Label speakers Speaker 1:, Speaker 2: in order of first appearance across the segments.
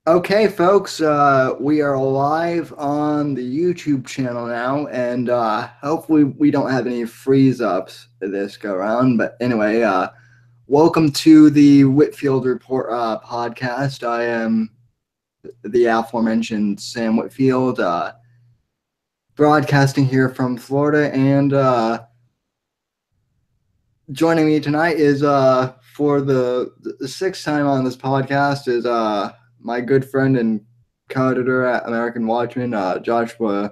Speaker 1: Okay, folks, we are live on the YouTube channel now, and hopefully we don't have any freeze ups this go around. But anyway, welcome to the Whitfield Report podcast. I am the aforementioned Sam Whitfield, broadcasting here from Florida, and joining me tonight is for the sixth time on this podcast is my good friend and co-editor at American Watchman, Joshua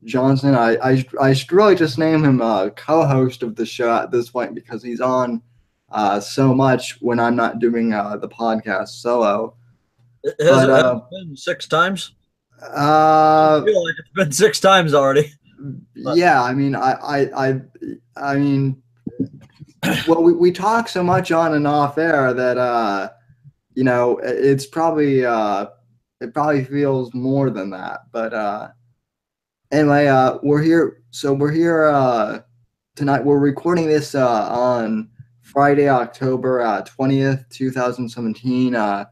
Speaker 1: Johnson. I should really just name him co-host of the show at this point because he's on so much when I'm not doing the podcast solo.
Speaker 2: Has
Speaker 1: But
Speaker 2: it been six times? I
Speaker 1: uh,
Speaker 2: feel like it's been six times already. But
Speaker 1: yeah, I mean, well, we talk so much on and off air that it's probably it probably feels more than that. But anyway, we're here tonight. We're recording this on Friday, October 20th, 2017.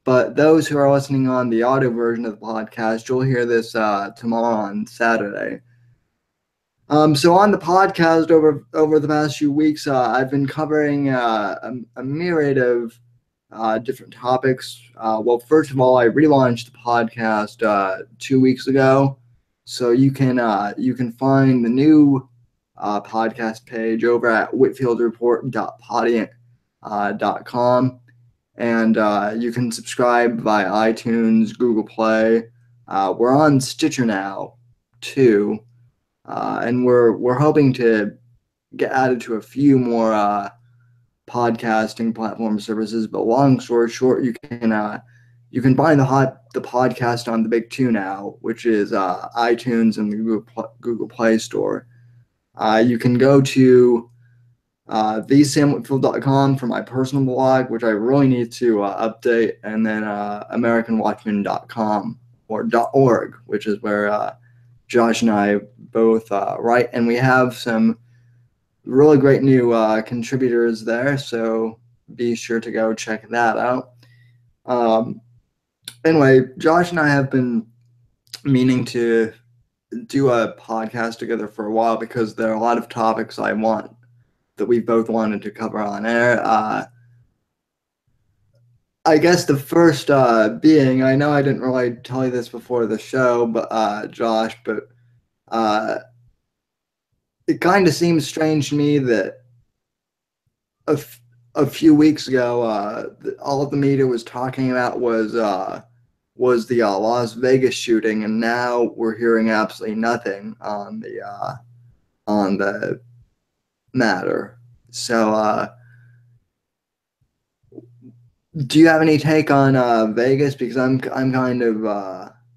Speaker 1: But those who are listening on the audio version of the podcast, you'll hear this tomorrow on Saturday. So on the podcast over the past few weeks, I've been covering a myriad of different topics. Well, first of all, I relaunched the podcast 2 weeks ago, so you can find the new podcast page over at whitfieldreport.podium.com, and you can subscribe via iTunes, Google Play. We're on Stitcher now too. And we're hoping to get added to a few more podcasting platform services. But long story short, you can find the podcast on the big two now, which is iTunes and the Google Play Store. You can go to thesamwhitfield.com for my personal blog, which I really need to update, and then AmericanWatchman.com or .org, which is where Josh and I both write, and we have some really great new contributors there, so be sure to go check that out. Anyway, Josh and I have been meaning to do a podcast together for a while because there are a lot of topics that we both wanted to cover on air. I guess the first being, I know I didn't really tell you this before the show, but Josh, but it kind of seems strange to me that a few weeks ago, all of the media was talking about was the Las Vegas shooting, and now we're hearing absolutely nothing on the matter. So, do you have any take on Vegas? Because I'm kind of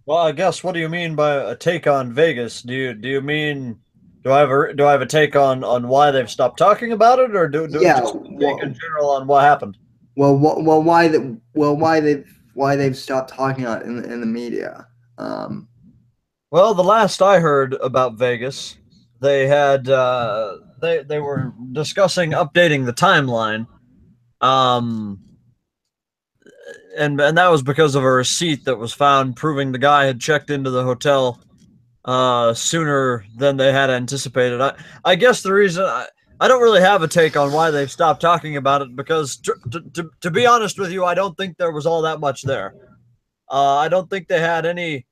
Speaker 2: well, I guess what do you mean by a take on Vegas? Do you mean do I have a take on why they've stopped talking about it, or do
Speaker 1: yeah.
Speaker 2: just a take in general on what happened?
Speaker 1: Why they've stopped talking about it in the media?
Speaker 2: Well, the last I heard about Vegas, they had they were discussing updating the timeline. Um, and that was because of a receipt that was found proving the guy had checked into the hotel sooner than they had anticipated. I guess the reason I don't really have a take on why they've stopped talking about it because to be honest with you, I don't think there was all that much there. I don't think they had any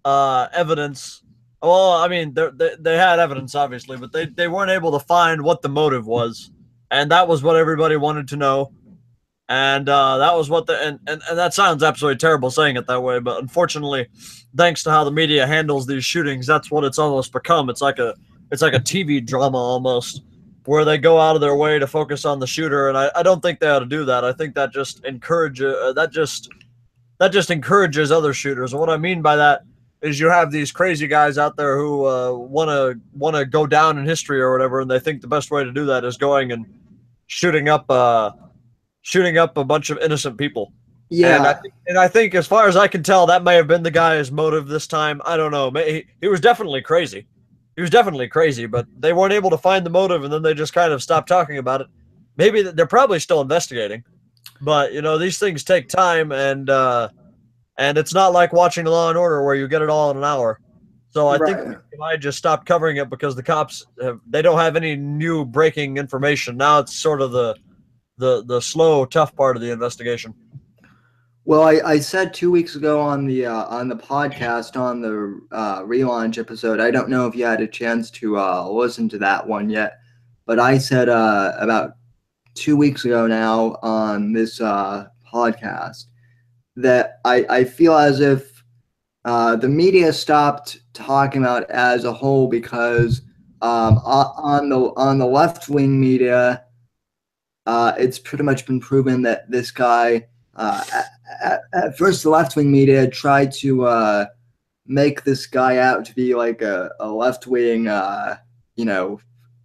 Speaker 2: evidence. Well, I mean, they had evidence obviously, but they weren't able to find what the motive was, and that was what everybody wanted to know. And that was what and that sounds absolutely terrible saying it that way, but unfortunately, thanks to how the media handles these shootings, that's what it's almost become. It's like a TV drama almost, where they go out of their way to focus on the shooter, and I don't think they ought to do that. I think that just encourages other shooters. And what I mean by that is you have these crazy guys out there who want to go down in history or whatever, and they think the best way to do that is going and shooting up a bunch of innocent people.
Speaker 1: Yeah,
Speaker 2: And I think, as far as I can tell, that may have been the guy's motive this time. I don't know. He was definitely crazy. He was definitely crazy, but they weren't able to find the motive, and then they just kind of stopped talking about it. Maybe they're probably still investigating, but these things take time, and and it's not like watching Law and Order where you get it all in an hour. So I think
Speaker 1: Right.
Speaker 2: I just stopped covering it because the cops they don't have any new breaking information. Now it's sort of the slow, tough part of the investigation.
Speaker 1: Well, I said 2 weeks ago on the podcast on the relaunch episode. I don't know if you had a chance to listen to that one yet, but I said about 2 weeks ago now on this podcast that I feel as if the media stopped talking about it as a whole because on the left wing media, it's pretty much been proven that this guy. At first, the left wing media tried to make this guy out to be like a left wing, you know,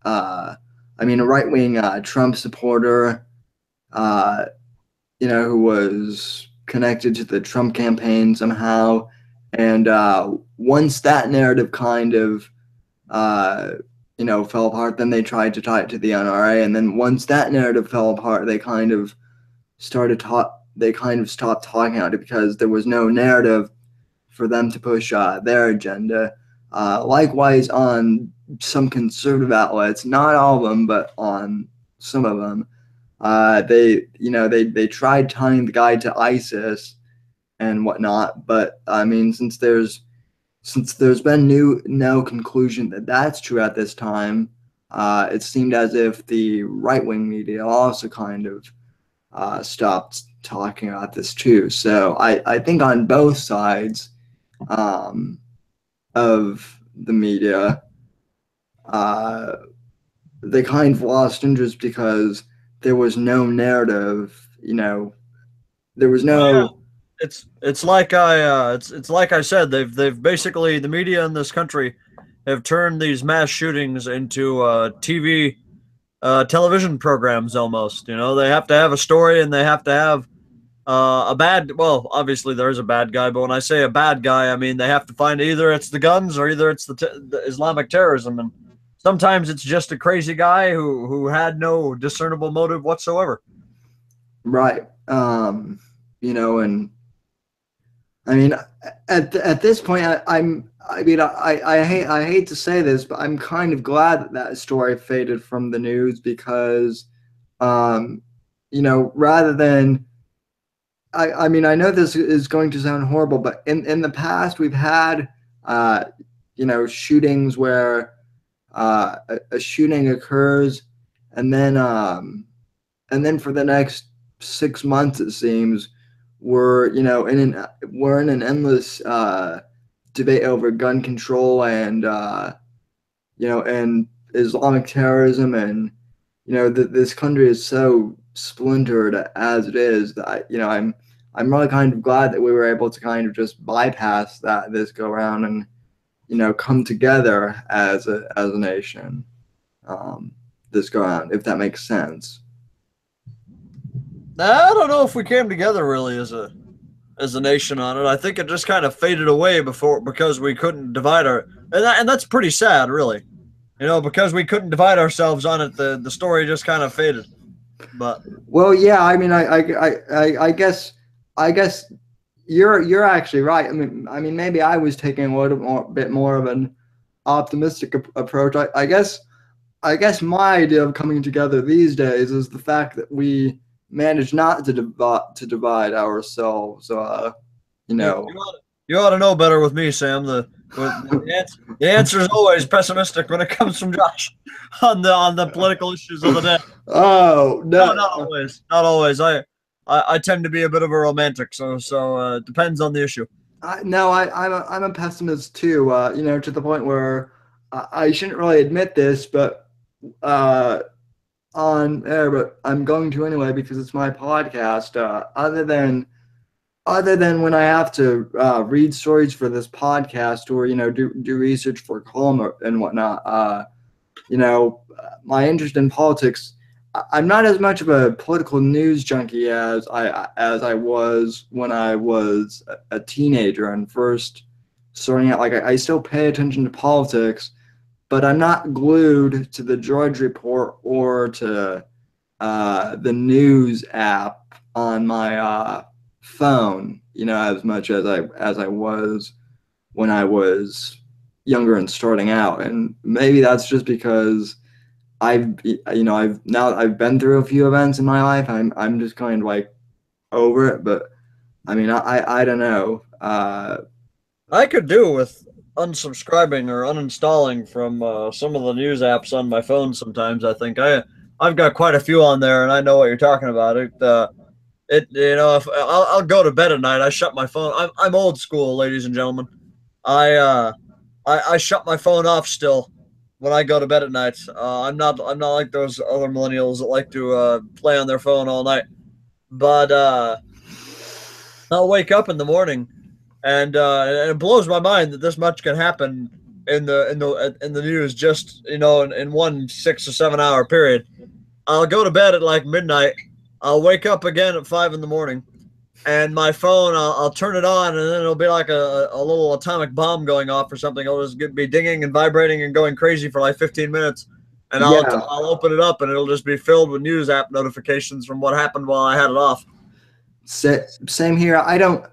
Speaker 1: I mean, a right wing Trump supporter, uh, who was connected to the Trump campaign somehow. And once that narrative kind of, fell apart, then they tried to tie it to the NRA. And then once that narrative fell apart, they kind of stopped talking about it because there was no narrative for them to push their agenda. Likewise, on some conservative outlets, not all of them, but on some of them, they tried tying the guy to ISIS and whatnot. But I mean, since there's been no conclusion that that's true at this time, it seemed as if the right wing media also kind of stopped talking about this too. So I think on both sides of the media, uh, they kind of lost interest because there was no narrative. There was
Speaker 2: Oh yeah,
Speaker 1: no.
Speaker 2: it's like I said, they've basically the media in this country have turned these mass shootings into TV television programs almost. You know, they have to have a story and they have to have a bad. Well, obviously there is a bad guy, but when I say a bad guy, I mean they have to find either it's the guns or either it's the Islamic terrorism, and sometimes it's just a crazy guy who had no discernible motive whatsoever.
Speaker 1: Right. And I mean, at this point, I hate to say this, but I'm kind of glad that that story faded from the news because, um, rather than I mean, I know this is going to sound horrible, but in the past we've had, uh, shootings where a shooting occurs, and then for the next 6 months it seems we're in an endless debate over gun control and and Islamic terrorism, and this country is so splintered as it is that I'm really kind of glad that we were able to kind of just bypass that this go around and come together as a nation um, this go around, if that makes sense.
Speaker 2: I don't know if we came together really as a nation on it. I think it just kind of faded away before because we couldn't divide and that's pretty sad, really. You know, because we couldn't divide ourselves on it, the story just kind of faded. But
Speaker 1: Well, yeah, I mean, I guess you're actually right. I mean, maybe I was taking a little bit more of an optimistic approach. I guess my idea of coming together these days is the fact that we manage not to divide ourselves. You
Speaker 2: you
Speaker 1: know,
Speaker 2: you ought, you ought to know better with me, Sam. The answer is always pessimistic when it comes from Josh on the political issues of the day.
Speaker 1: oh
Speaker 2: No,
Speaker 1: no,
Speaker 2: not always. Not always. I tend to be a bit of a romantic, so it depends on the issue.
Speaker 1: no, I'm a pessimist too. To the point where I shouldn't really admit this, but uh, on air, but I'm going to anyway because it's my podcast. Other than when I have to read stories for this podcast or do research for a column and whatnot, my interest in politics. I'm not as much of a political news junkie as I was when I was a teenager and first starting out. Like I still pay attention to politics, but I'm not glued to the Drudge Report or to the news app on my phone, as much as I was when I was younger and starting out. And maybe that's just because I've been through a few events in my life. I'm just kind of like over it, but I mean, I don't know.
Speaker 2: I could do with unsubscribing or uninstalling from some of the news apps on my phone. Sometimes I think I've got quite a few on there, and I know what you're talking about. If I'll go to bed at night, I shut my phone. I'm old school, ladies and gentlemen. I shut my phone off still when I go to bed at night. I'm not like those other millennials that like to play on their phone all night. But I'll wake up in the morning, and it blows my mind that this much can happen in the news just in one 6 or 7 hour period. I'll go to bed at like midnight. I'll wake up again at 5 in the morning, and my phone, I'll turn it on, and then it'll be like a little atomic bomb going off or something. It'll just be dinging and vibrating and going crazy for like 15 minutes, and
Speaker 1: Yeah,
Speaker 2: I'll open it up, and it'll just be filled with news app notifications from what happened while I had it off.
Speaker 1: same here. I don't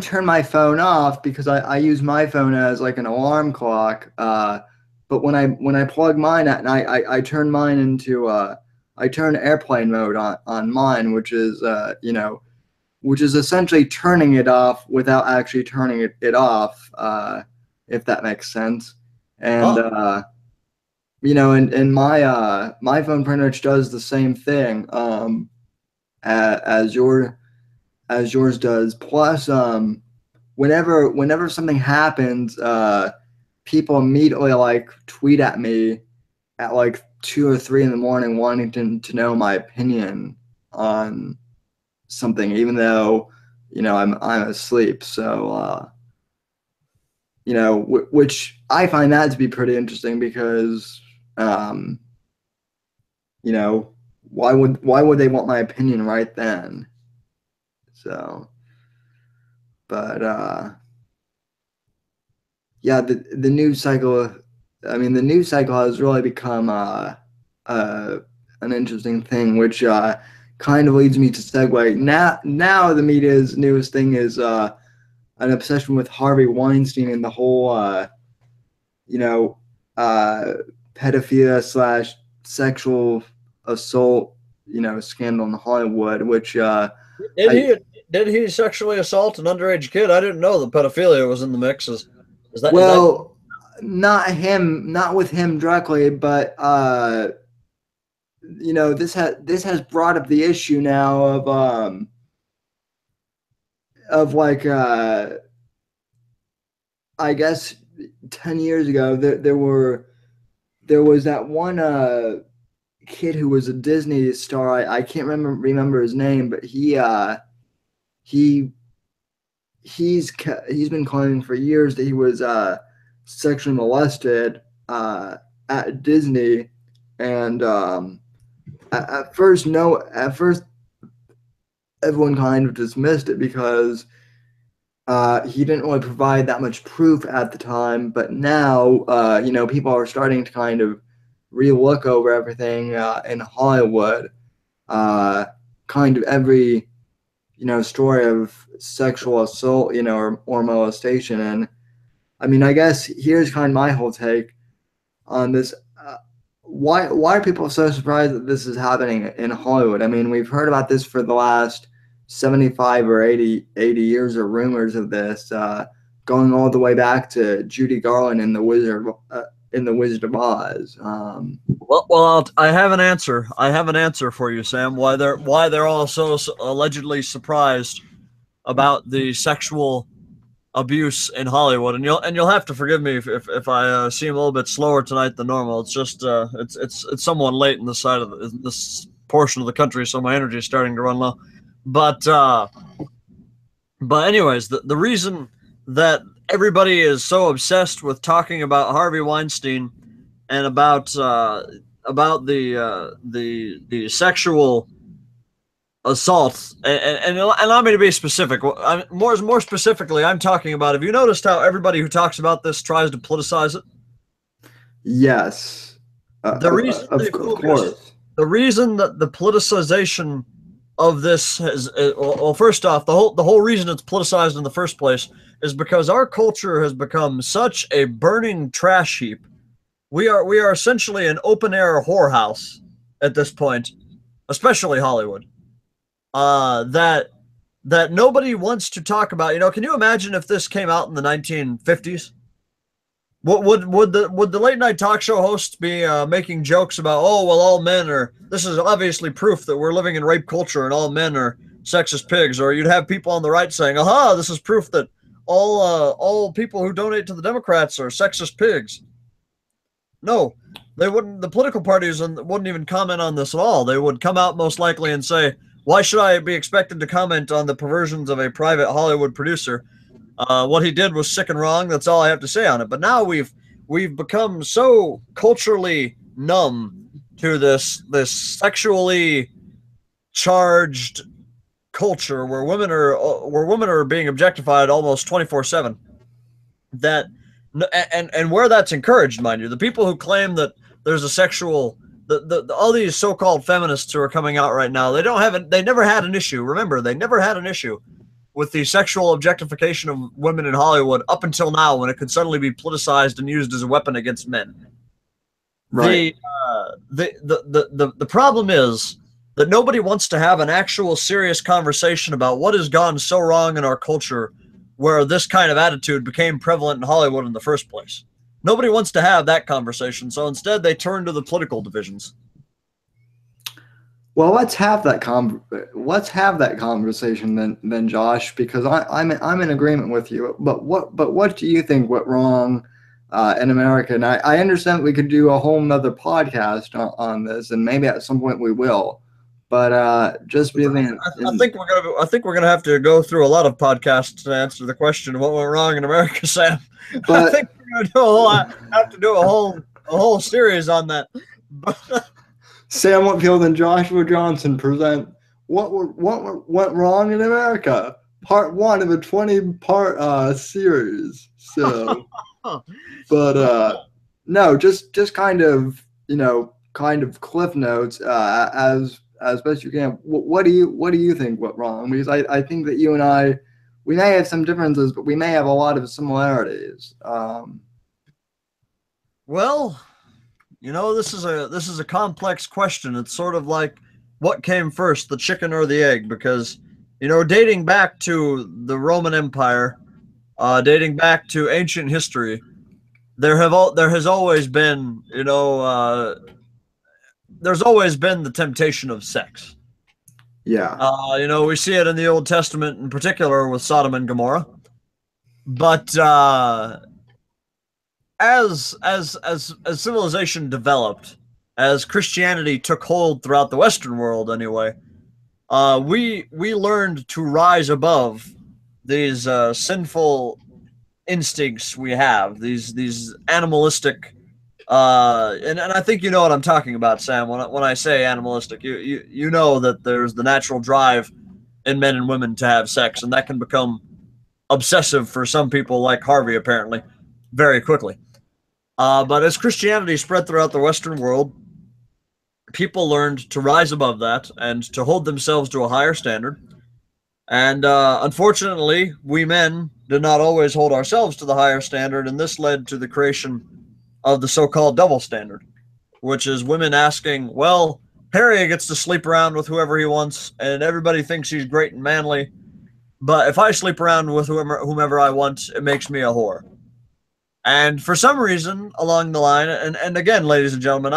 Speaker 1: turn my phone off because I use my phone as like an alarm clock. But when I plug mine at night, I turn mine into I turn airplane mode on mine, which is essentially turning it off without actually turning it off, if that makes sense. And
Speaker 2: Oh,
Speaker 1: and my phone pretty much does the same thing, as yours does. Plus, whenever something happens, people immediately like tweet at me at like 2 or 3 in the morning, wanting to know my opinion on something, even though I'm asleep. So which I find that to be pretty interesting because you know why would they want my opinion right then? So, but yeah, the news cycle. I mean, the news cycle has really become an interesting thing, which kind of leads me to segue. Now the media's newest thing is an obsession with Harvey Weinstein and the whole you know uh, pedophilia slash sexual assault scandal in Hollywood, which
Speaker 2: did
Speaker 1: I
Speaker 2: he did he sexually assault an underage kid? I didn't know that pedophilia was in the mix. Is that
Speaker 1: well, not with him directly, but this has brought up the issue now of like I guess 10 years ago there was that one kid who was a Disney star. I can't remember his name, but he he's been claiming for years that he was sexually molested at Disney. And at first, no, at first everyone kind of dismissed it because he didn't really provide that much proof at the time. But now, people are starting to kind of relook over everything in Hollywood. Kind of every story of sexual assault, or molestation. And I mean, I guess here's kind of my whole take on this. Why are people so surprised that this is happening in Hollywood? I mean, we've heard about this for the last 75 or 80 years, or rumors of this, going all the way back to Judy Garland in the Wizard of Oz.
Speaker 2: I have an answer. I have an answer for you, Sam. Why they're all so allegedly surprised about the sexual abuse in Hollywood, and you'll have to forgive me if I seem a little bit slower tonight than normal. It's just it's somewhat late in this portion of the country, so my energy is starting to run low. But anyways, the reason that everybody is so obsessed with talking about Harvey Weinstein and about the sexual assault, and allow me to be specific. More specifically, I'm talking about. Have you noticed how everybody who talks about this tries to politicize it?
Speaker 1: Yes,
Speaker 2: The reason
Speaker 1: of
Speaker 2: they focus,
Speaker 1: course.
Speaker 2: the reason that the politicization of this has well, first off, the whole reason it's politicized in the first place is because our culture has become such a burning trash heap. We are essentially an open air whorehouse at this point, especially Hollywood. That nobody wants to talk about. Can you imagine if this came out in the 1950s? What would the late night talk show hosts be making jokes about? Oh well, all men are. This is obviously proof that we're living in rape culture and all men are sexist pigs. Or you'd have people on the right saying, "Aha, this is proof that all people who donate to the Democrats are sexist pigs." No, they wouldn't. The political parties wouldn't even comment on this at all. They would come out most likely and say, "Why should I be expected to comment on the perversions of a private Hollywood producer? What he did was sick and wrong. That's all I have to say on it." But now we've become so culturally numb to this sexually charged culture where women are being objectified almost 24/7. That and where that's encouraged, mind you, the people who claim that there's a sexual all these so-called feminists who are coming out right now, they never had an issue. Remember, they never had an issue with the sexual objectification of women in Hollywood up until now, when it could suddenly be politicized and used as a weapon against men.
Speaker 1: Right.
Speaker 2: The problem is that nobody wants to have an actual serious conversation about what has gone so wrong in our culture where this kind of attitude became prevalent in Hollywood in the first place. Nobody wants to have that conversation, so instead they turn to the political divisions.
Speaker 1: Well, let's have that conversation then, Josh, because I'm in agreement with you. But what do you think went wrong in America? And I understand we could do a whole nother podcast on this, and maybe at some point we will. But just really,
Speaker 2: I think we're gonna have to go through a lot of podcasts to answer the question of what went wrong in America, Sam. But I think we're gonna have to do a whole series on that.
Speaker 1: Sam Whitfield and Joshua Johnson present what went wrong in America, part 1 of a 20-part series. So, but no, just kind of cliff notes as best you can. What do you think went wrong? Because I think that you and I, we may have some differences, but we may have a lot of similarities.
Speaker 2: Well, this is a complex question. It's sort of like, what came first, the chicken or the egg? Because, dating back to the Roman Empire, dating back to ancient history, there has always been, there's always been the temptation of sex.
Speaker 1: Yeah.
Speaker 2: We see it in the Old Testament in particular with Sodom and Gomorrah. But as civilization developed, as Christianity took hold throughout the Western world anyway, we learned to rise above these sinful instincts we have, these animalistic and I think you know what I'm talking about, Sam, when I say animalistic. You know that there's the natural drive in men and women to have sex, and that can become obsessive for some people like Harvey, apparently, very quickly. But as Christianity spread throughout the Western world, people learned to rise above that and to hold themselves to a higher standard. And unfortunately, we men did not always hold ourselves to the higher standard, and this led to the creation of the so-called double standard, which is women asking, well, Harry gets to sleep around with whoever he wants, and everybody thinks he's great and manly, but if I sleep around with whomever I want, it makes me a whore. And for some reason along the line, and again, ladies and gentlemen,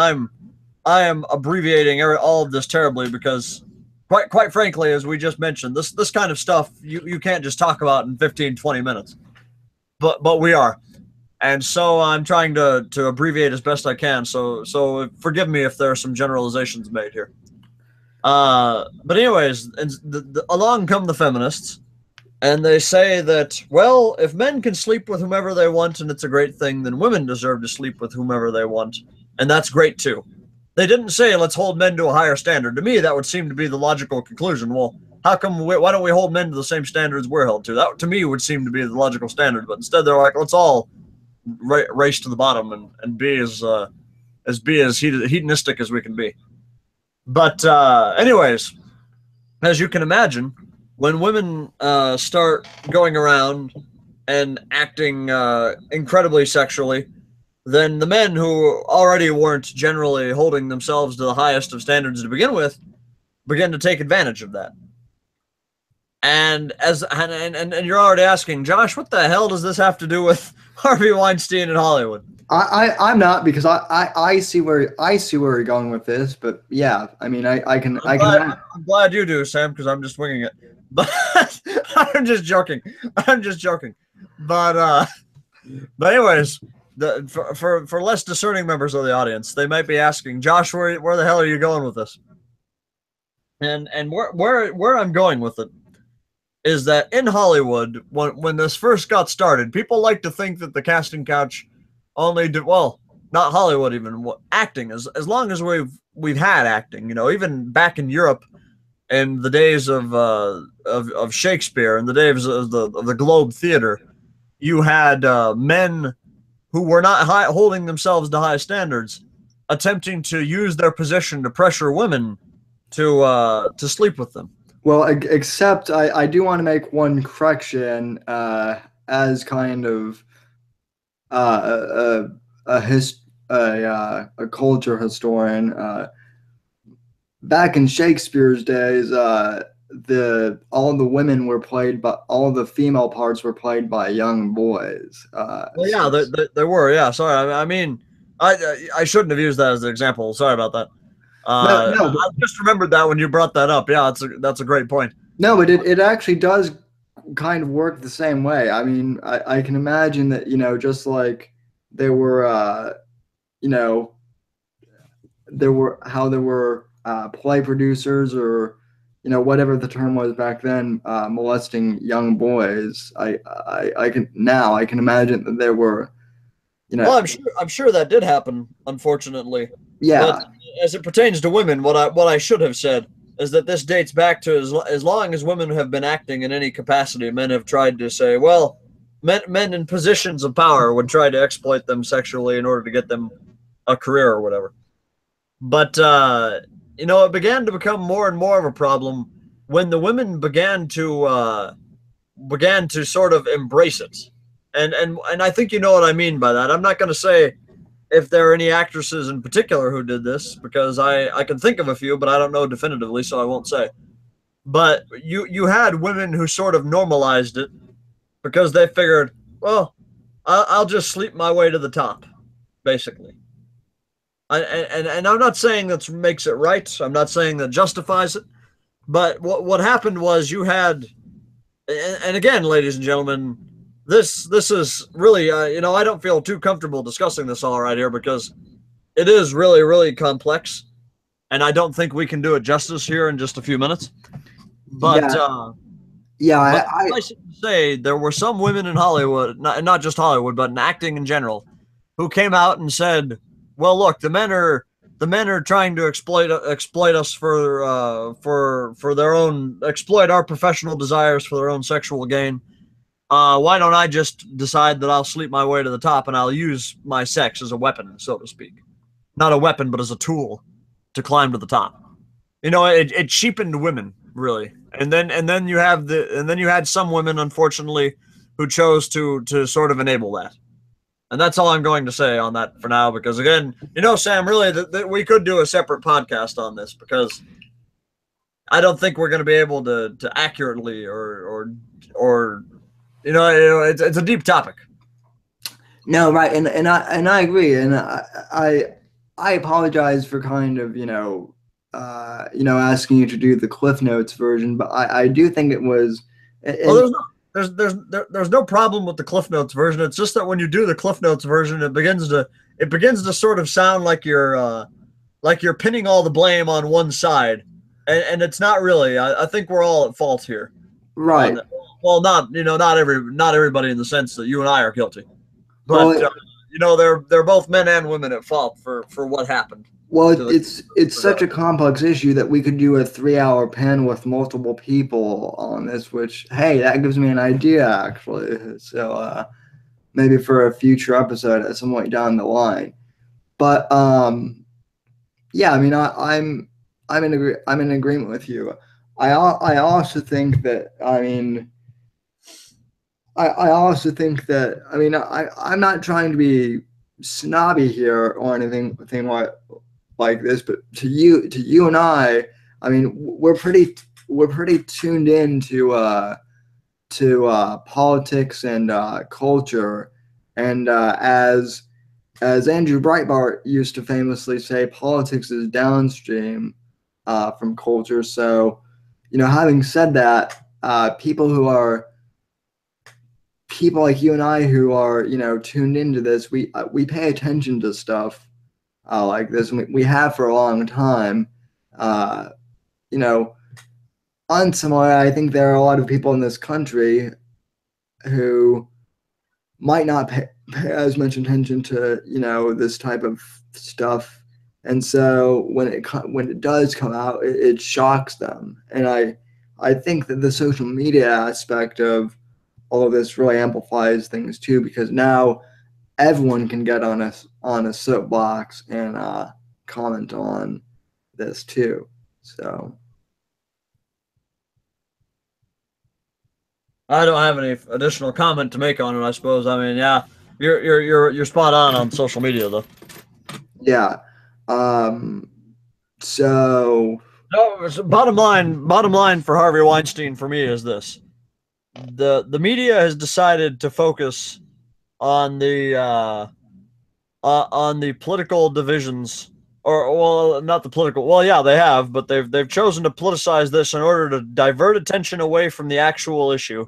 Speaker 2: I am abbreviating all of this terribly because quite frankly, as we just mentioned, this kind of stuff you can't just talk about in 15-20 minutes. But we are. And so I'm trying to abbreviate as best I can. So forgive me if there are some generalizations made here. But anyways, along come the feminists, and they say that, well, if men can sleep with whomever they want and it's a great thing, then women deserve to sleep with whomever they want, and that's great too. They didn't say let's hold men to a higher standard. To me, that would seem to be the logical conclusion. Well, why don't we hold men to the same standards we're held to? That to me would seem to be the logical standard. But instead, they're like, let's all race to the bottom and be as hedonistic as we can be. But anyways, as you can imagine, when women start going around and acting incredibly sexually, then the men who already weren't generally holding themselves to the highest of standards to begin with begin to take advantage of that. And you're already asking, Josh, what the hell does this have to do with Harvey Weinstein in Hollywood?
Speaker 1: I'm not, because I see where you're going with this, but yeah, I mean I can
Speaker 2: I'm glad you do, Sam, because I'm just winging it. But I'm just joking. I'm just joking. But anyways, for less discerning members of the audience, they might be asking, Josh, where the hell are you going with this? And where I'm going with it is that in Hollywood, when this first got started, people like to think that the casting couch only did well. Not Hollywood, even acting. As long as we've had acting, even back in Europe, in the days of Shakespeare, in the days of the Globe Theater, you had men who were not holding themselves to high standards, attempting to use their position to pressure women to sleep with them.
Speaker 1: Well, except I do want to make one correction, as kind of a culture historian. Back in Shakespeare's days, all the women were played by, all the female parts were played by young boys.
Speaker 2: Well, yeah, there were. Yeah, sorry. I mean, I shouldn't have used that as an example. Sorry about that.
Speaker 1: No,
Speaker 2: I just remembered that when you brought that up. Yeah, that's a great point.
Speaker 1: no, but it actually does kind of work the same way. I mean, I can imagine that, just like there were, you know, there were play producers, or, whatever the term was back then, molesting young boys. I can imagine that there were,
Speaker 2: Well, I'm sure that did happen, unfortunately.
Speaker 1: yeah.
Speaker 2: But as it pertains to women, what I should have said is that this dates back to as long as women have been acting in any capacity, men have tried to say, well, men in positions of power would try to exploit them sexually in order to get them a career or whatever. But it began to become more and more of a problem when the women began to sort of embrace it. And I think you know what I mean by that. I'm not going to say if there are any actresses in particular who did this, because I can think of a few, but I don't know definitively, so I won't say. But you had women who sort of normalized it because they figured, well, I'll just sleep my way to the top, basically. And I'm not saying that makes it right. I'm not saying that justifies it. But what happened was you had, and again, ladies and gentlemen, this is really, I don't feel too comfortable discussing this all right here because it is really, really complex. And I don't think we can do it justice here in just a few minutes. But I should say there were some women in Hollywood, not just Hollywood, but in acting in general, who came out and said, well, look, the men are trying to exploit us for their own, exploit our professional desires for their own sexual gain. Why don't I just decide that I'll sleep my way to the top and I'll use my sex as a weapon, so to speak? Not a weapon, but as a tool to climb to the top. It cheapened women, really. And then you had some women, unfortunately, who chose to sort of enable that. And that's all I'm going to say on that for now, because again, Sam, really, we could do a separate podcast on this, because I don't think we're going to be able to accurately or it's a deep topic.
Speaker 1: No, right, and I agree, and I apologize for kind of asking you to do the Cliff Notes version, but I do think it was.
Speaker 2: Well, there's no problem with the Cliff Notes version. It's just that when you do the Cliff Notes version, it begins to sort of sound like you're pinning all the blame on one side, and it's not really. I think we're all at fault here.
Speaker 1: Right.
Speaker 2: Well, not everybody in the sense that you and I are guilty, but they're both men and women at fault for what happened.
Speaker 1: Well, it's such a complex issue that we could do a 3-hour pen with multiple people on this, which, hey, that gives me an idea, actually. So maybe for a future episode at some point down the line. But yeah, I mean, I'm in agreement with you. I also think that, I mean, I also think that, I mean, I'm not trying to be snobby here or anything thing like this, but to you and I mean, we're pretty tuned in to politics and culture, and as Andrew Breitbart used to famously say, politics is downstream from culture. So, you know, having said that, people who are people like you and I who are, you know, tuned into this, we pay attention to stuff like this, and we have for a long time. Uh, you know, unsimilar, I think there are a lot of people in this country who might not pay as much attention to, you know, this type of stuff, and so when it does come out, it shocks them. And I think that the social media aspect of all of this really amplifies things too, because now everyone can get on a soapbox and comment on this too. So
Speaker 2: I don't have any additional comment to make on it. I suppose. I mean, yeah, you're spot on social media though.
Speaker 1: yeah, um, so
Speaker 2: No, so bottom line for Harvey Weinstein for me is this: the media has decided to focus on the political divisions, or well, not the political. Well, yeah, they have, but they've chosen to politicize this in order to divert attention away from the actual issue,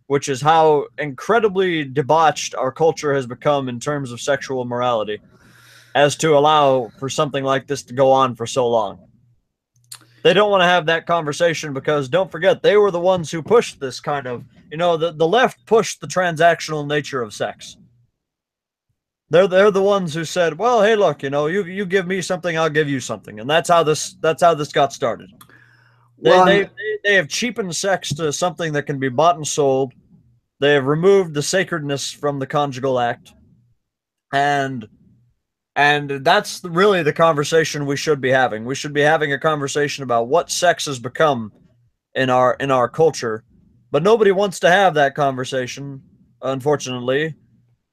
Speaker 2: which is how incredibly debauched our culture has become in terms of sexual morality, as to allow for something like this to go on for so long. They don't want to have that conversation because don't forget they were the ones who pushed this kind of, the left pushed the transactional nature of sex. They're the ones who said, well, hey, look, you give me something, I'll give you something, and that's how this got started. They
Speaker 1: well,
Speaker 2: they they have cheapened sex to something that can be bought and sold. They have removed the sacredness from the conjugal act, and that's really the conversation we should be having. We should be having a conversation about what sex has become in our culture, but nobody wants to have that conversation, unfortunately.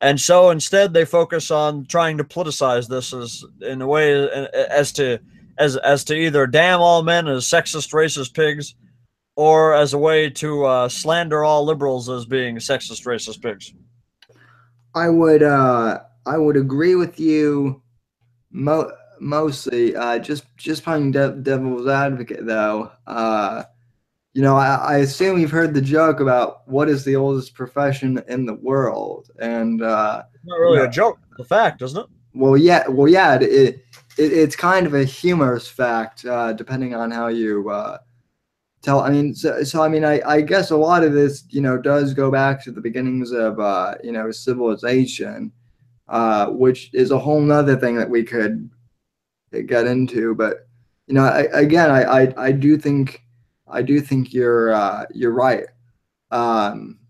Speaker 2: And so instead, they focus on trying to politicize this as in a way as to either damn all men as sexist, racist pigs, or as a way to slander all liberals as being sexist, racist pigs.
Speaker 1: I would agree with you mostly. Just playing devil's advocate though. You know, I assume you've heard the joke about what is the oldest profession in the world, and
Speaker 2: It's not
Speaker 1: you
Speaker 2: really
Speaker 1: know,
Speaker 2: a joke. It's a fact, isn't it?
Speaker 1: well, yeah, it's kind of a humorous fact, depending on how you tell. I mean, so I mean, I guess a lot of this, you know, does go back to the beginnings of, you know, civilization, which is a whole nother thing that we could get into. But you know, again, I do think you're right.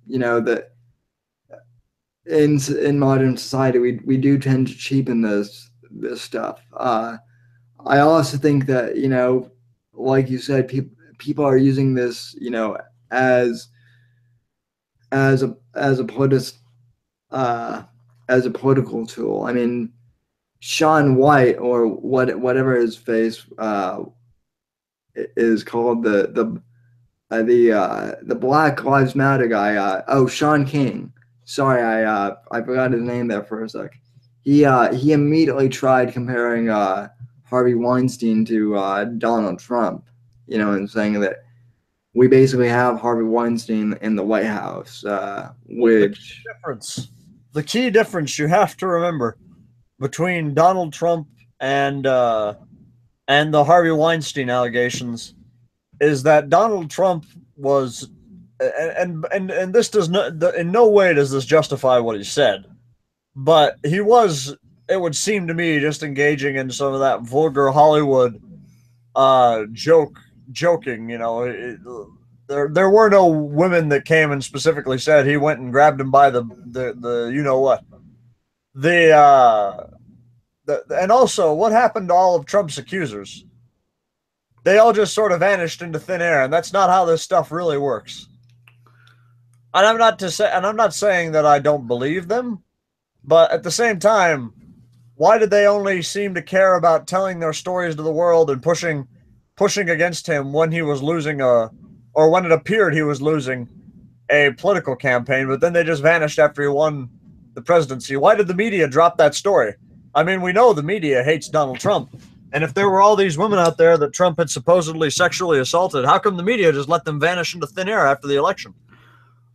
Speaker 1: You know that in modern society, we do tend to cheapen this stuff. I also think that, you know, like you said, people are using this, you know, as as a uh, as a political tool. I mean, Sean White or whatever his face is called, the Black Lives Matter guy. Oh, Sean King. Sorry, I forgot his name there for a sec. He immediately tried comparing Harvey Weinstein to Donald Trump, you know, and saying that we basically have Harvey Weinstein in the White House,
Speaker 2: The
Speaker 1: which
Speaker 2: difference, the key difference you have to remember between Donald Trump and uh, and the Harvey Weinstein allegations is that Donald Trump was, and this does not, in no way does this justify what he said, but he was, it would seem to me, just engaging in some of that vulgar Hollywood joking. There were no women that came and specifically said he went and grabbed him by the you know what, the and also what happened to all of Trump's accusers. they all just sort of vanished into thin air, and that's not how this stuff really works. And I'm not saying that I don't believe them, but at the same time, why did they only seem to care about telling their stories to the world and pushing against him when he was losing or when it appeared he was losing a political campaign, but then they just vanished after he won the presidency? Why did the media drop that story? I mean, we know the media hates Donald Trump. And if there were all these women out there that Trump had supposedly sexually assaulted, how come the media just let them vanish into thin air after the election?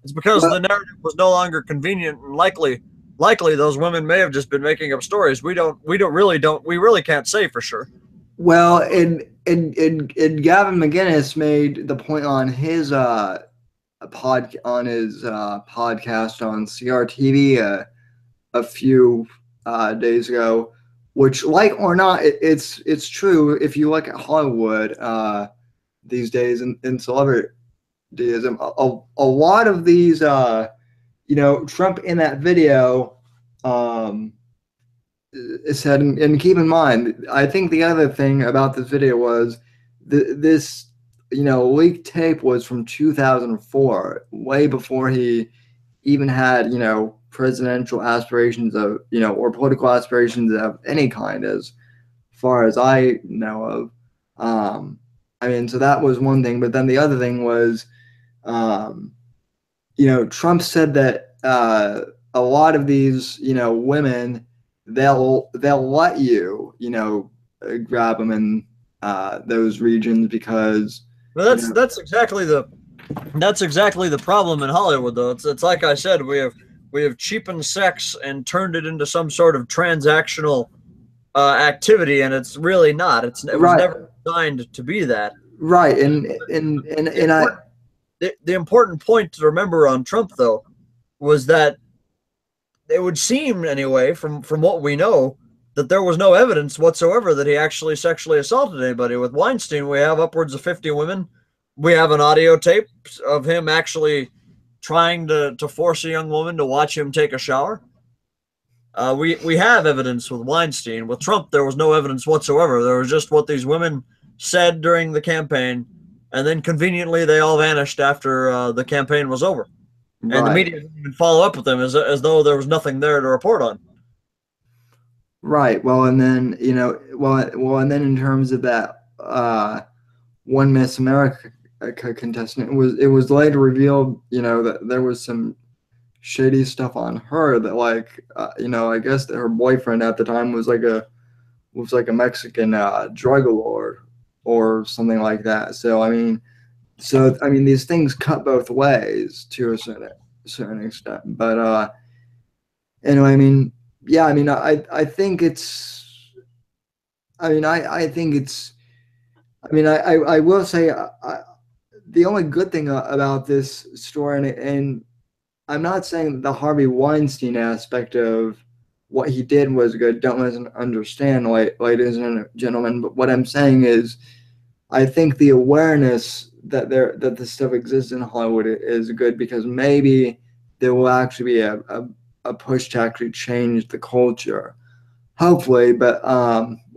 Speaker 2: It's because the narrative was no longer convenient, and likely those women may have just been making up stories. We really can't say for sure.
Speaker 1: Well, and Gavin McInnes made the point on his podcast on CRTV a few days ago, which, like or not, it's true. If you look at Hollywood these days in celebrityism, a lot of these, Trump in that video said, and keep in mind, I think the other thing about this video was this, leaked tape was from 2004, way before he even had, presidential aspirations of, or political aspirations of any kind, as far as I know of. So that was one thing, but then the other thing was, Trump said that a lot of these, women, they'll let you, grab them in those regions because.
Speaker 2: Well, that's exactly the problem in Hollywood, though. It's like I said, we have cheapened sex and turned it into some sort of transactional activity, and it's really not. It was never designed to be that.
Speaker 1: Right,
Speaker 2: the important point to remember on Trump, though, was that it would seem, anyway, from what we know, that there was no evidence whatsoever that he actually sexually assaulted anybody. With Weinstein, we have upwards of 50 women. We have an audio tape of him actually trying to force a young woman to watch him take a shower. We have evidence with Weinstein. With Trump, there was no evidence whatsoever. There was just what these women said during the campaign, and then conveniently they all vanished after the campaign was over. Right. And the media didn't even follow up with them as though there was nothing there to report on.
Speaker 1: Right. Well, and then, and then in terms of that one Miss America contestant, it was later revealed, that there was some shady stuff on her that, I guess that her boyfriend at the time was like a Mexican drug lord or something like that. So these things cut both ways to a certain extent. But anyway, I think it's. I will say the only good thing about this story, and I'm not saying the Harvey Weinstein aspect of what he did was good. Don't misunderstand, ladies and gentlemen. But what I'm saying is, I think the awareness that this stuff exists in Hollywood is good, because maybe there will actually be a push to actually change the culture. Hopefully, but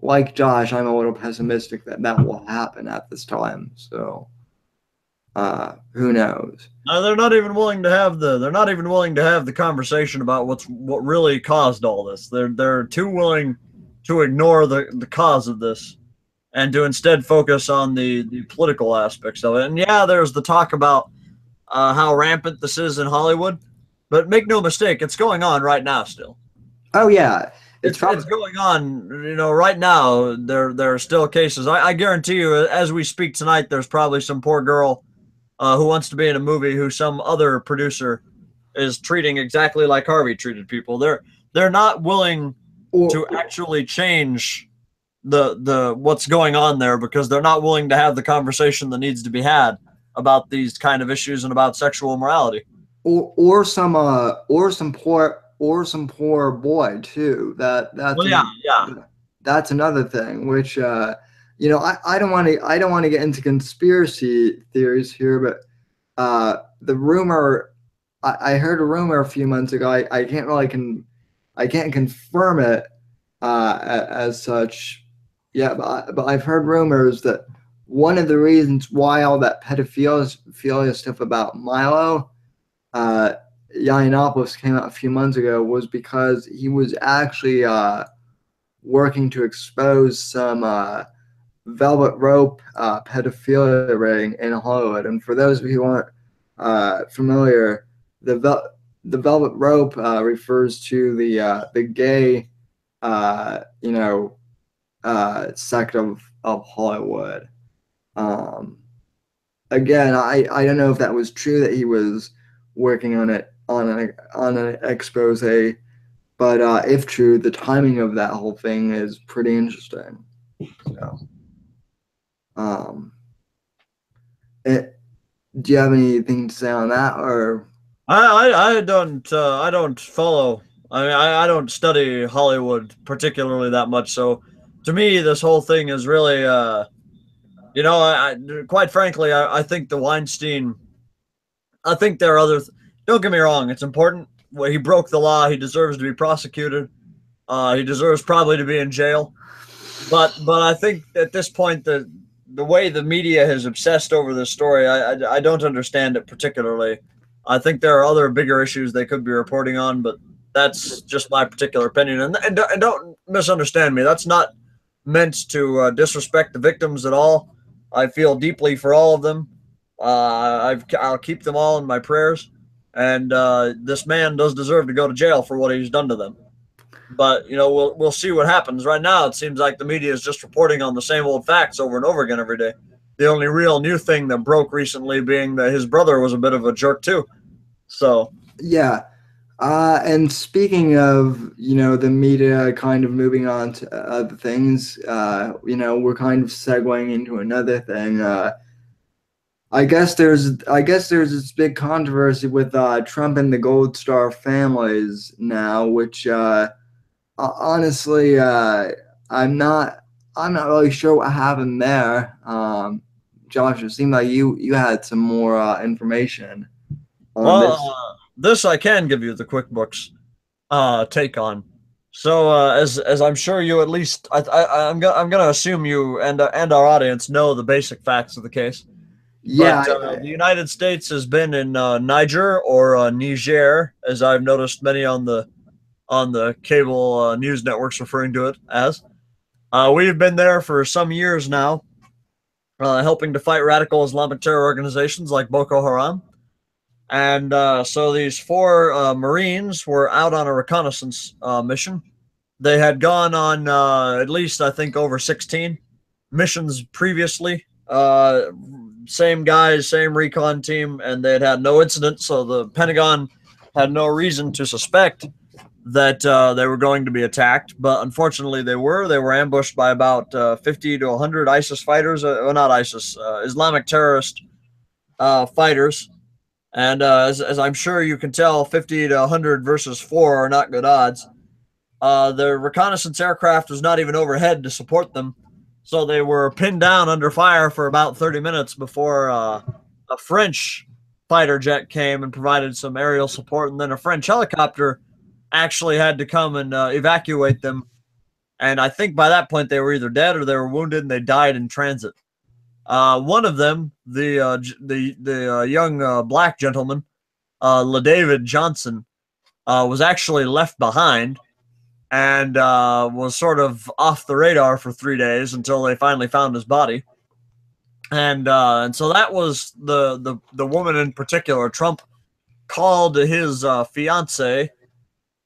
Speaker 1: like Josh, I'm a little pessimistic that will happen at this time. So who knows?
Speaker 2: No, they're not even willing to have the conversation about what really caused all this. They're too willing to ignore the cause of this and to instead focus on the political aspects of it. And yeah, there's the talk about how rampant this is in Hollywood, but make no mistake, it's going on right now still.
Speaker 1: Oh yeah.
Speaker 2: It's going on, right now. There are still cases. I guarantee you, as we speak tonight, there's probably some poor girl who wants to be in a movie who some other producer is treating exactly like Harvey treated people. They're not willing to actually change the what's going on there, because they're not willing to have the conversation that needs to be had about these kind of issues and about sexual morality.
Speaker 1: Or some poor boy too. That's another thing, which I don't want to get into conspiracy theories here, but the rumor, I heard a rumor a few months ago. I can't confirm it as such. Yeah, but I've heard rumors that one of the reasons why all that pedophilia stuff about Milo Yiannopoulos came out a few months ago was because he was actually working to expose some velvet rope pedophilia ring in Hollywood. And for those of you who aren't familiar, the velvet rope refers to the gay sect of Hollywood. Again, I don't know if that was true that he was working on it on an expose, but if true, the timing of that whole thing is pretty interesting. So, do you have anything to say on that, or?
Speaker 2: I don't follow. I mean, I don't study Hollywood particularly that much. So, to me, this whole thing is really, quite frankly, I think the Weinstein. I think there are other. Don't get me wrong. It's important. Well, he broke the law. He deserves to be prosecuted. He deserves probably to be in jail. But I think at this point the way the media has obsessed over this story, I don't understand it particularly. I think there are other bigger issues they could be reporting on, but that's just my particular opinion. And don't misunderstand me. That's not meant to disrespect the victims at all. I feel deeply for all of them. I'll keep them all in my prayers. And this man does deserve to go to jail for what he's done to them. But we'll see what happens. Right now, it seems like the media is just reporting on the same old facts over and over again every day. The only real new thing that broke recently being that his brother was a bit of a jerk too. So
Speaker 1: yeah, and speaking of the media kind of moving on to other things, we're kind of segueing into another thing. I guess there's this big controversy with Trump and the Gold Star families now, which honestly I'm not really sure what happened there. Josh, it seemed like you had some more information on this.
Speaker 2: This I can give you the QuickBooks take on. So as I'm sure you at least I'm gonna assume you and our audience know the basic facts of the case.
Speaker 1: Yeah,
Speaker 2: but, the United States has been in Niger or Niger, as I've noticed many on the cable news networks referring to it as. We've been there for some years now, helping to fight radical Islamic terror organizations like Boko Haram. And so these four Marines were out on a reconnaissance mission. They had gone on at least, I think, over 16 missions previously. Same guys, same recon team, and they had no incident. So the Pentagon had no reason to suspect that they were going to be attacked. But unfortunately, they were. They were ambushed by about 50 to 100 ISIS fighters. Well, not ISIS, Islamic terrorist fighters. And as I'm sure you can tell, 50 to 100 versus 4 are not good odds. The reconnaissance aircraft was not even overhead to support them. So they were pinned down under fire for about 30 minutes before a French fighter jet came and provided some aerial support. And then a French helicopter actually had to come and evacuate them. And I think by that point they were either dead or they were wounded and they died in transit. One of them, the young black gentleman, LaDavid Johnson, was actually left behind and was sort of off the radar for 3 days until they finally found his body. And so that was the woman in particular. Trump called his fiance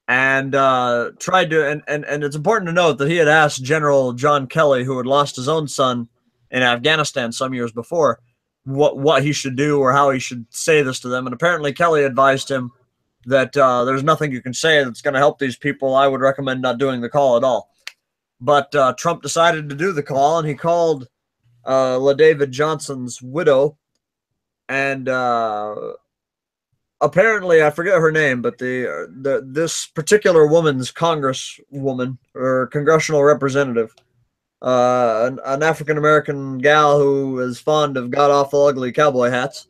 Speaker 2: and tried to, and it's important to note that he had asked General John Kelly, who had lost his own son in Afghanistan some years before, what he should do or how he should say this to them. And apparently Kelly advised him that there's nothing you can say that's going to help these people. I would recommend not doing the call at all. But Trump decided to do the call, and he called LaDavid Johnson's widow. And apparently, I forget her name, but this particular woman's congresswoman or congressional representative, an African-American gal who is fond of god-awful ugly cowboy hats,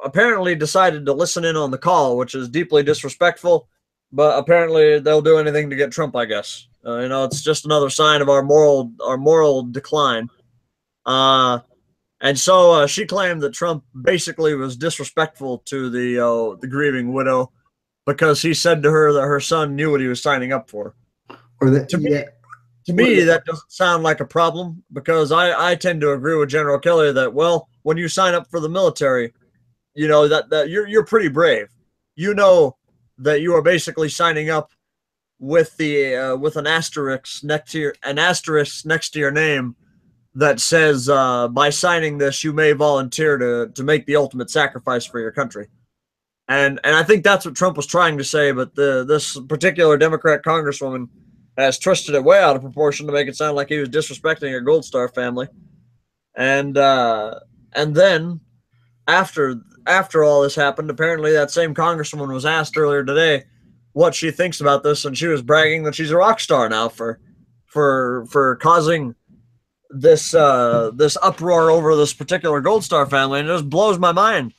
Speaker 2: apparently decided to listen in on the call, which is deeply disrespectful, but apparently they'll do anything to get Trump, I guess. It's just another sign of our moral decline. And so she claimed that Trump basically was disrespectful to the grieving widow because he said to her that her son knew what he was signing up for.
Speaker 1: Or the
Speaker 2: To me,
Speaker 1: yeah,
Speaker 2: to
Speaker 1: or
Speaker 2: me,
Speaker 1: the,
Speaker 2: that doesn't sound like a problem because I tend to agree with General Kelly that, well, when you sign up for the military, you know that you're pretty brave. You know that you are basically signing up with the with an asterisk next to your name that says by signing this you may volunteer to make the ultimate sacrifice for your country. And I think that's what Trump was trying to say, but this particular Democrat congresswoman has twisted it way out of proportion to make it sound like he was disrespecting a Gold Star family. And and then after after all this happened, apparently that same congresswoman was asked earlier today what she thinks about this, and she was bragging that she's a rock star now for causing this uproar over this particular Gold Star family, and it just blows my mind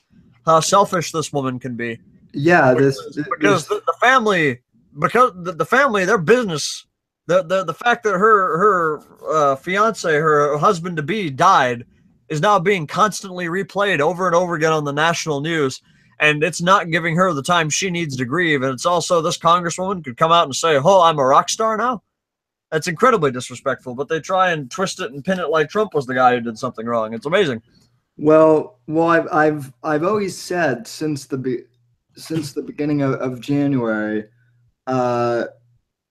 Speaker 2: how selfish this woman can be.
Speaker 1: yeah,
Speaker 2: Because the family, because the family, their business, the fact that her fiance, her husband to be, died, is now being constantly replayed over and over again on the national news, and it's not giving her the time she needs to grieve. And it's also this congresswoman could come out and say, "Oh, I'm a rock star now." That's incredibly disrespectful, but they try and twist it and pin it like Trump was the guy who did something wrong. It's amazing.
Speaker 1: I've always said since the beginning of January, uh,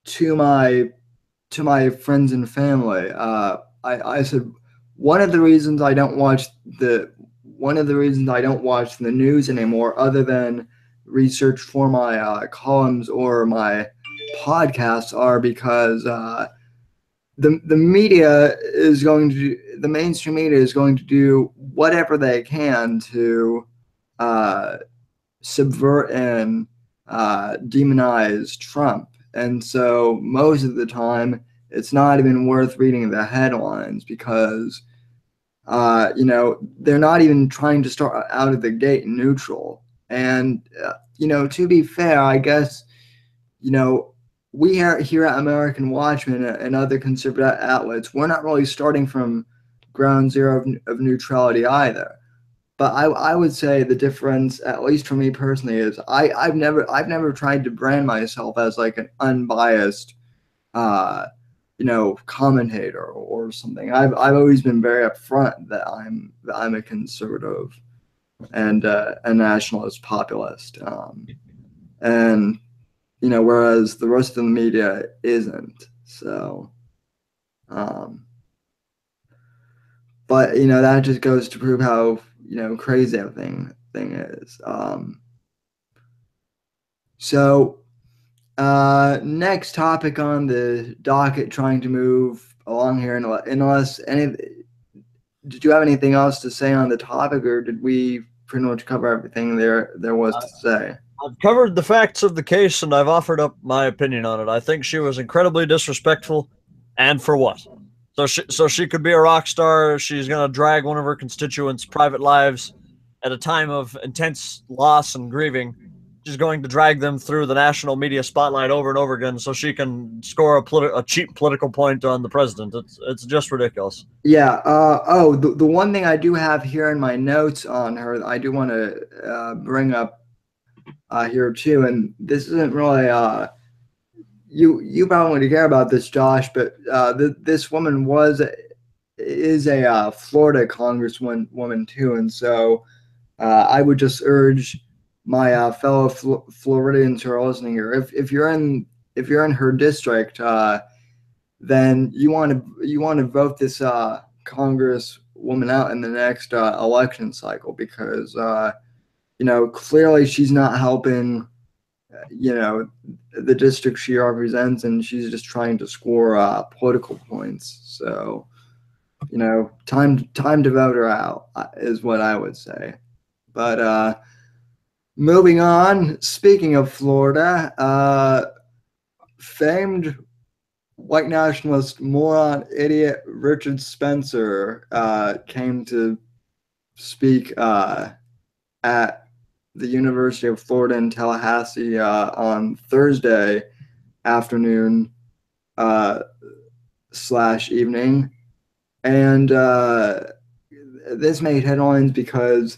Speaker 1: to my friends and family, I said one of the reasons I don't watch the news anymore, other than research for my columns or my podcasts, are because the media is going to the mainstream media is going to do whatever they can to uh, subvert and demonize Trump. And so most of the time, it's not even worth reading the headlines because, they're not even trying to start out of the gate neutral. And, to be fair, I guess, you know, we are here at American Watchmen and other conservative outlets, we're not really starting from ground zero of neutrality either. But I would say the difference, at least for me personally, is I've never tried to brand myself as like an unbiased, uh, commentator or something. I've always been very upfront that I'm a conservative and a nationalist populist, and whereas the rest of the media isn't. So, um, but that just goes to prove how crazy everything thing is. So next topic on the docket, trying to move along here, unless any. Did you have anything else to say on the topic, or did we pretty much cover everything there was to say?
Speaker 2: I've covered the facts of the case and I've offered up my opinion on it. I think she was incredibly disrespectful, and for what? So she could be a rock star. She's gonna drag one of her constituents' private lives at a time of intense loss and grieving. She's going to drag them through the national media spotlight over and over again, so she can score a cheap political point on the president. It's just ridiculous.
Speaker 1: Yeah. The one thing I do have here in my notes on her, I do want to bring up here too, and this isn't really you probably want to care about this, Josh, but this woman is a Florida congresswoman too, and so I would just urge my fellow Floridians who are listening here, if you're in her district, then you want to vote this congresswoman out in the next election cycle because clearly she's not helping the district she represents, and she's just trying to score political points. So, time to vote her out is what I would say. But moving on, speaking of Florida, famed white nationalist moron idiot Richard Spencer came to speak at the University of Florida in Tallahassee on Thursday afternoon / evening, And this made headlines because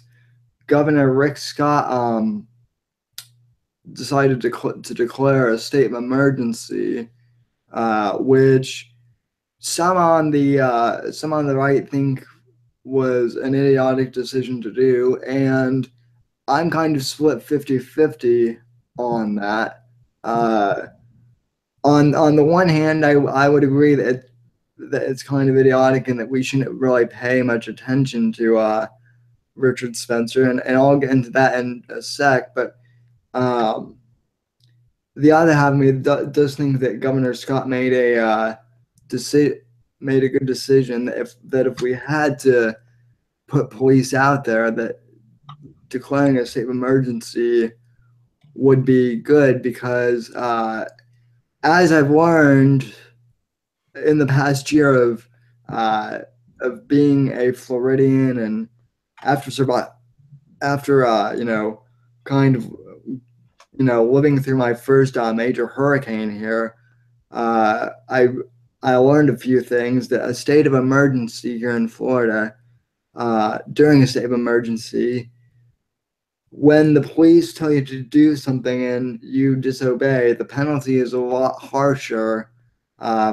Speaker 1: Governor Rick Scott decided to declare a state of emergency, which some on the right think was an idiotic decision to do, and I'm kind of split 50-50 on that. On the one hand, I would agree that it's kind of idiotic and that we shouldn't really pay much attention to Richard Spencer, and I'll get into that in a sec. But the other half of me does think that Governor Scott made a good decision. That if we had to put police out there, that declaring a state of emergency would be good, because as I've learned in the past year of being a Floridian, and after kind of living through my first major hurricane here, I learned a few things. That a state of emergency here in Florida, during a state of emergency, when the police tell you to do something and you disobey, the penalty is a lot harsher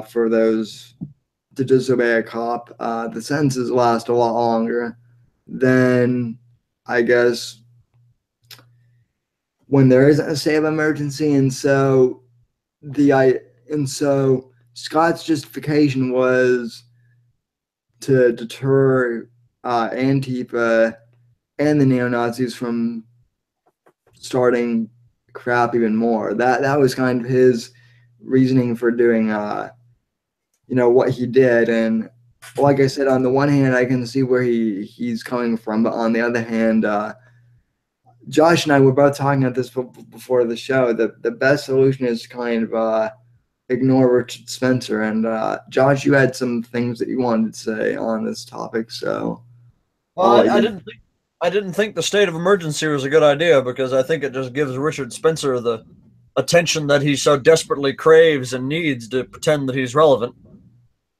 Speaker 1: for those to disobey a cop. The sentences last a lot longer than, I guess, when there isn't a state of emergency. And so Scott's justification was to deter Antifa and the neo-Nazis from starting crap even more. That was kind of his reasoning for doing what he did. And like I said, on the one hand, I can see where he's coming from, but on the other hand, Josh and I were both talking about this before the show. The best solution is to kind of ignore Richard Spencer. And Josh, you had some things that you wanted to say on this topic, so.
Speaker 2: Well, I didn't think the state of emergency was a good idea, because I think it just gives Richard Spencer the attention that he so desperately craves and needs to pretend that he's relevant.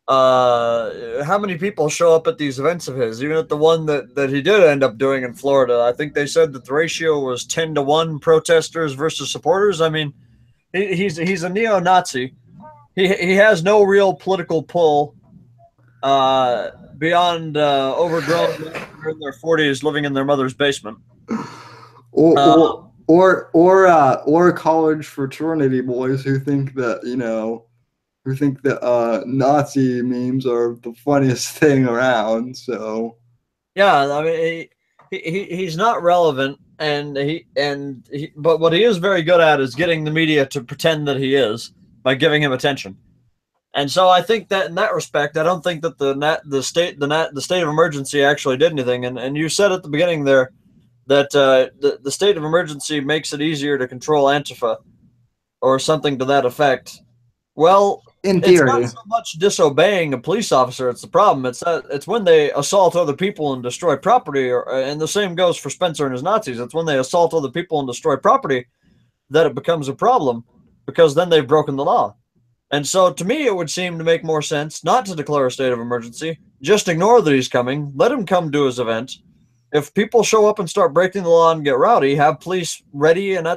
Speaker 2: How many people show up at these events of his, even at the one that he did end up doing in Florida? I think they said that the ratio was 10-1 protesters versus supporters. I mean, he's a neo-Nazi. He has no real political pull beyond overgrown men in their 40s living in their mother's basement.
Speaker 1: Or college fraternity boys who think that Nazi memes are the funniest thing around. So
Speaker 2: yeah, I mean, he's not relevant, but what he is very good at is getting the media to pretend that he is, by giving him attention. And so I think that in that respect, I don't think that the state of emergency actually did anything. And you said at the beginning there that the state of emergency makes it easier to control Antifa, or something to that effect. Well,
Speaker 1: in theory,
Speaker 2: it's not so much disobeying a police officer. It's the problem. It's when they assault other people and destroy property, and the same goes for Spencer and his Nazis. It's when they assault other people and destroy property that it becomes a problem, because then they've broken the law. And so to me, it would seem to make more sense not to declare a state of emergency. Just ignore that he's coming. Let him come to his event. If people show up and start breaking the law and get rowdy, have police ready and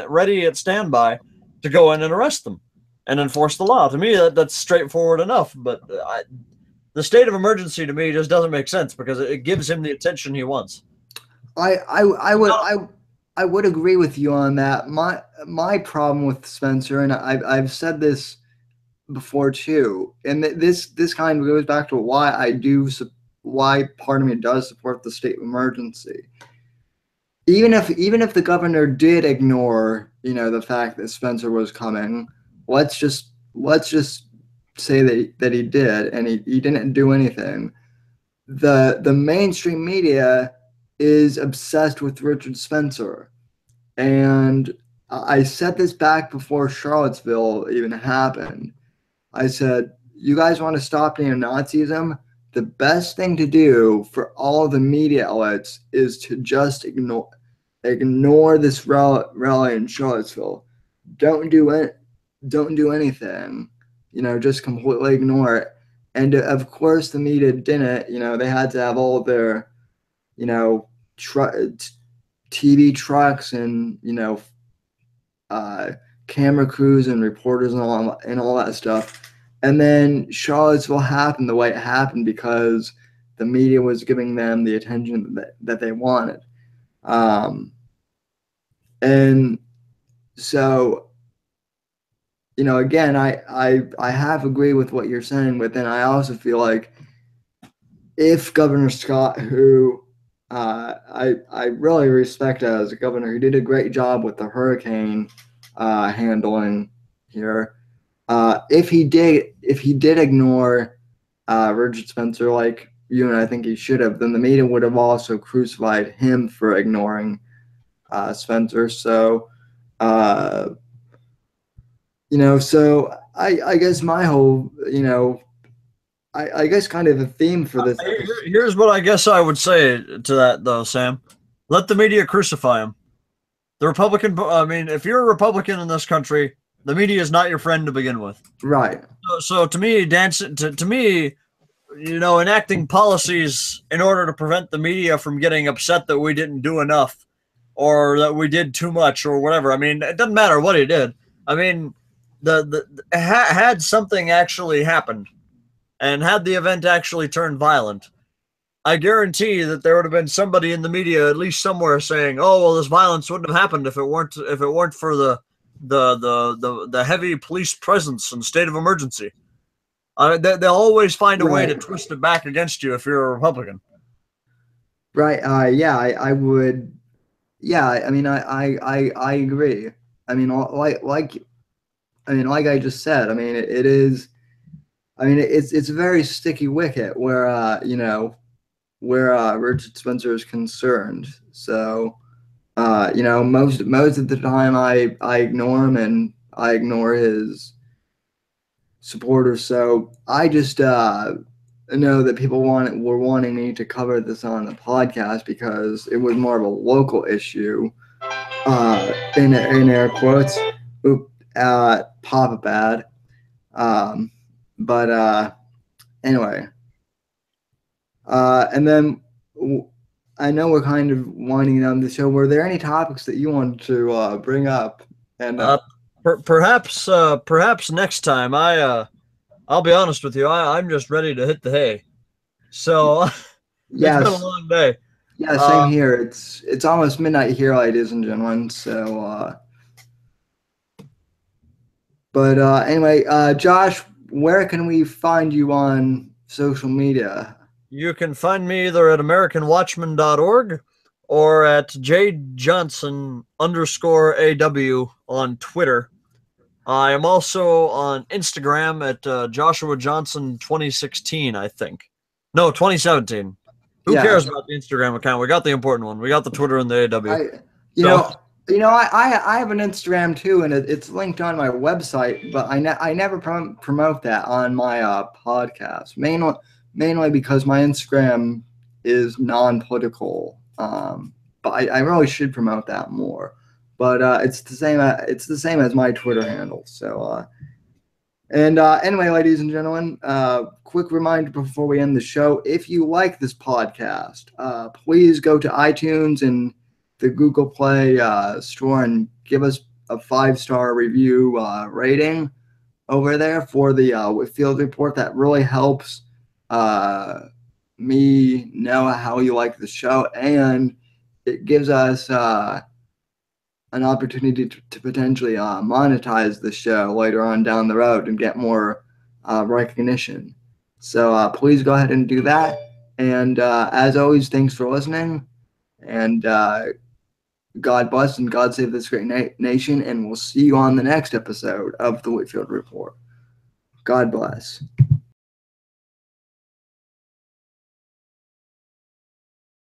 Speaker 2: ready at standby to go in and arrest them and enforce the law. To me, that's straightforward enough. But the state of emergency to me just doesn't make sense, because it gives him the attention he wants.
Speaker 1: I would agree with you on that. My problem with Spencer, and I've said this before too, and this kind of goes back to why part of me does support the state of emergency. Even if the governor did ignore the fact that Spencer was coming, let's just say that he did, and he didn't do anything. The mainstream media is obsessed with Richard Spencer, and I said this back before Charlottesville even happened. I said, you guys want to stop neo-Nazism? The best thing to do for all the media outlets is to just ignore this rally in Charlottesville. Don't do anything. Just completely ignore it. and of course the media didn't. They had to have all of their, you know, TV trucks and uh, camera crews and reporters and all that stuff. And then Charlottesville happened the way it happened because the media was giving them the attention that they wanted. And so, again, I have agreed with what you're saying, but then I also feel like if Governor Scott, who I really respect as a governor, he did a great job with the hurricane handling here. If he did ignore Richard Spencer like you and I think he should have, then the media would have also crucified him for ignoring Spencer. So, so I guess my whole, I guess kind of the theme for this.
Speaker 2: Here's what I guess I would say to that, though, Sam. Let the media crucify him. The Republican, I mean, if you're a Republican in this country, the media is not your friend to begin with.
Speaker 1: Right.
Speaker 2: So to me, to me, enacting policies in order to prevent the media from getting upset that we didn't do enough or that we did too much or whatever. I mean, it doesn't matter what he did. I mean, had something actually happened and had the event actually turned violent, I guarantee that there would have been somebody in the media, at least somewhere, saying, "Oh, well, this violence wouldn't have happened if it weren't for the heavy police presence and state of emergency." They'll always find a way to twist it back against you if you're a Republican.
Speaker 1: Right. Yeah. I would. Yeah. I mean, I agree. I mean, like I just said. I mean, it is. I mean, it's a very sticky wicket where where Richard Spencer is concerned. So, most of the time I ignore him and I ignore his supporters. So I just know that people were wanting me to cover this on the podcast because it was more of a local issue. In air quotes, Papa Bad. But anyway. And then I know we're kind of winding down the show. Were there any topics that you wanted to bring up? And
Speaker 2: perhaps next time. I'll be honest with you. I'm just ready to hit the hay. So
Speaker 1: yes.
Speaker 2: It's been a long day.
Speaker 1: Yeah, same here. It's almost midnight here, ladies and gentlemen. So, but anyway, Josh, where can we find you on social media?
Speaker 2: You can find me either at AmericanWatchman.org or at jjohnson_AW on Twitter. I am also on Instagram at Joshua Johnson 2016, I think. No, 2017. Who cares about the Instagram account? We got the important one. We got the Twitter and the AW.
Speaker 1: I have an Instagram too, and it's linked on my website, but I never promote that on my podcast. Mainly because my Instagram is non-political, but I really should promote that more. But it's the same as my Twitter handle. So, anyway, ladies and gentlemen, quick reminder before we end the show: if you like this podcast, please go to iTunes and the Google Play store and give us a 5-star review rating over there for the Whitfield Report. That really helps me know how you like the show, and it gives us an opportunity to potentially monetize the show later on down the road and get more recognition. So please go ahead and do that. And as always, thanks for listening. And God bless and God save this great nation. And we'll see you on the next episode of the Whitfield Report. God bless.